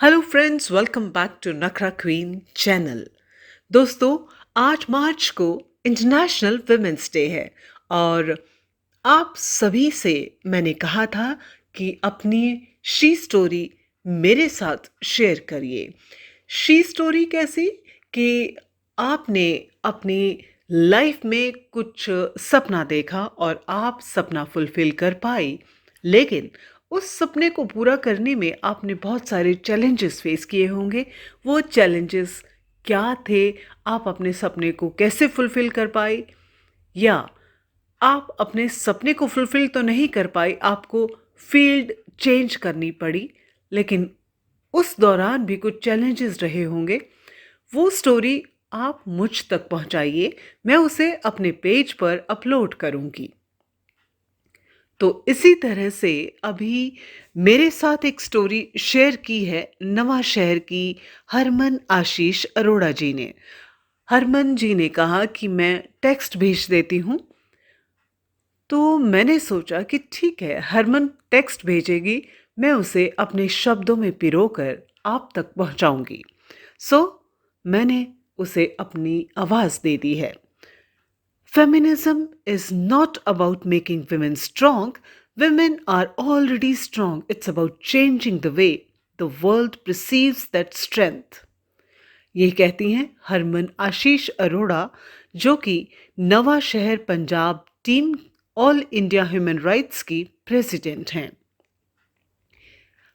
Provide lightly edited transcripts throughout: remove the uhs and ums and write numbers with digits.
Hello friends, welcome back to Nakhra queen channel. दोस्तों, 8 मार्च को international women's day है और आप सभी से मैंने कहा था कि अपनी शी स्टोरी मेरे साथ शेयर करिए। शी स्टोरी कैसी कि आपने अपनी लाइफ में कुछ सपना देखा और आप सपना फुलफिल कर पाई, लेकिन उस सपने को पूरा करने में आपने बहुत सारे चैलेंजेस फेस किए होंगे। वो चैलेंजेस क्या थे? आप अपने सपने को कैसे फुलफिल कर पाए? या आप अपने सपने को फुलफिल तो नहीं कर पाए, आपको फील्ड चेंज करनी पड़ी, लेकिन उस दौरान भी कुछ चैलेंजेस रहे होंगे। वो स्टोरी आप मुझ तक पहुंचाइए, मैं उसे अपने पेज पर अपलोड करूंगी। तो इसी तरह से अभी मेरे साथ एक स्टोरी शेयर की है नवा शहर की हरमन आशीष अरोड़ा जी ने। हरमन जी ने कहा कि मैं टेक्स्ट भेज देती हूँ। तो मैंने सोचा कि ठीक है, हरमन टेक्स्ट भेजेगी, मैं उसे अपने शब्दों में पिरोकर आप तक पहुंचाऊंगी। सो मैंने उसे अपनी आवाज दे दी है। Feminism is not about making women strong. Women are already strong. It's about changing the way the world perceives that strength. ये कहती हैं हरमन आशीष अरोड़ा, जो कि नवा शहर Punjab team all India human rights की प्रेसिडेंट हैं।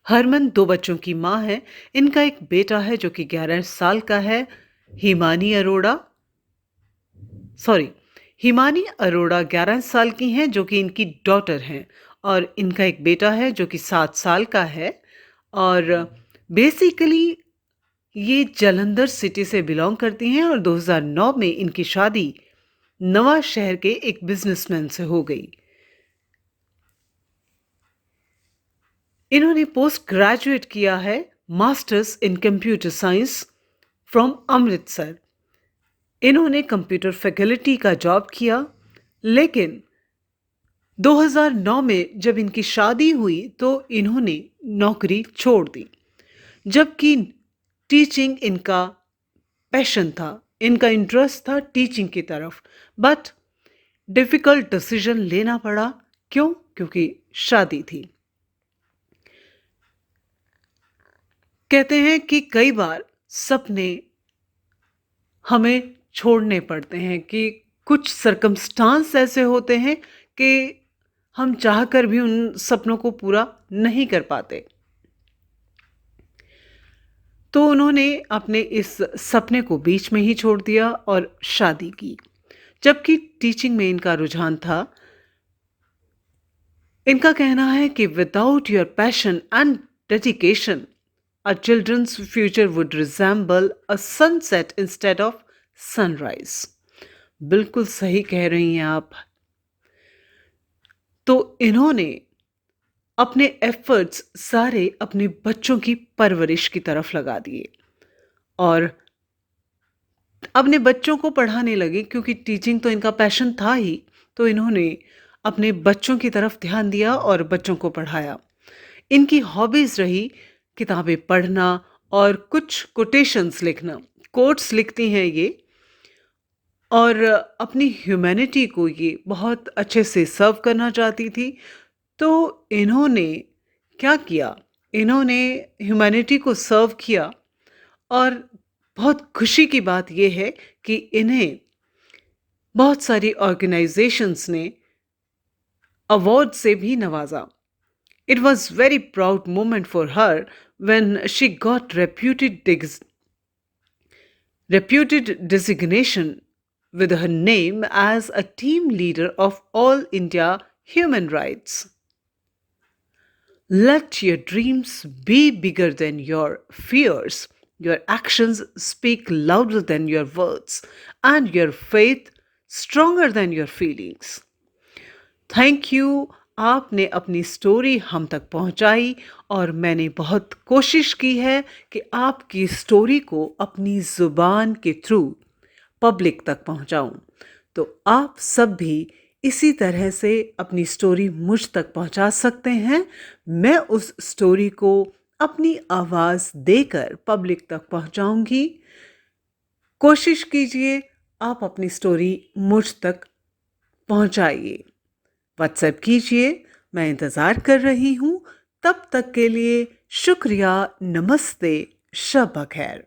हरमन 2 बच्चों की माँ है। इनका एक बेटा है जो कि 11 साल का है, हिमानी अरोड़ा। सॉरी, हिमानी अरोड़ा 11 साल की हैं, जो कि इनकी डॉटर हैं, और इनका एक बेटा है जो कि 7 साल का है। और बेसिकली ये जालंधर सिटी से बिलोंग करती हैं और 2009 में इनकी शादी नवा शहर के एक बिजनेसमैन से हो गई। इन्होंने पोस्ट ग्रेजुएट किया है masters in computer science from Amritsar. इन्होंने कंप्यूटर फैकल्टी का जॉब किया, लेकिन 2009 में जब इनकी शादी हुई तो इन्होंने नौकरी छोड़ दी, जबकि टीचिंग इनका पैशन था, इनका इंटरेस्ट था टीचिंग की तरफ। बट डिफिकल्ट डिसीजन लेना पड़ा। क्यों? क्योंकि शादी थी। कहते हैं कि कई बार सपने हमें छोड़ने पड़ते हैं, कि कुछ सरकमस्टांस ऐसे होते हैं कि हम चाहकर भी उन सपनों को पूरा नहीं कर पाते। तो उन्होंने अपने इस सपने को बीच में ही छोड़ दिया और शादी की, जबकि टीचिंग में इनका रुझान था। इनका कहना है कि without your passion and dedication a children's future would resemble a sunset instead of sunrise. बिल्कुल सही कह रही हैं आप। तो इन्होंने अपने एफर्ट्स सारे अपने बच्चों की परवरिश की तरफ लगा दिए और अपने बच्चों को पढ़ाने लगे, क्योंकि टीचिंग तो इनका पैशन था ही। तो इन्होंने अपने बच्चों की तरफ ध्यान दिया और बच्चों को पढ़ाया। इनकी हॉबीज रही किताबें पढ़ना और कुछ कोटेशंस लिखना। कोट्स लिखती हैं ये, और अपनी ह्यूमैनिटी को ये बहुत अच्छे से सर्व करना चाहती थी। तो इन्होंने क्या किया? इन्होंने ह्यूमैनिटी को सर्व किया, और बहुत खुशी की बात यह है कि इन्हें बहुत सारी ऑर्गेनाइजेशंस ने अवार्ड से भी नवाजा। It was very proud moment for her when she got reputed designation with her name as a team leader of All India Human Rights. Let your dreams be bigger than your fears. Your actions speak louder than your words, and your faith stronger than your feelings. Thank you. आपने अपनी story हम तक पहुंचाई, और मैंने बहुत कोशिश की है कि आपकी स्टोरी को अपनी ज़ुबान के थ्रू पब्लिक तक पहुंचाऊं। तो आप सब भी इसी तरह से अपनी स्टोरी मुझ तक पहुंचा सकते हैं। मैं उस स्टोरी को अपनी आवाज़ देकर पब्लिक तक पहुँचाऊँगी। कोशिश कीजिए आप अपनी स्टोरी मुझ तक पहुँचाइए। व्हाट्सएप कीजिए, मैं इंतज़ार कर रही हूँ। तब तक के लिए शुक्रिया, नमस्ते, शब ख़ैर।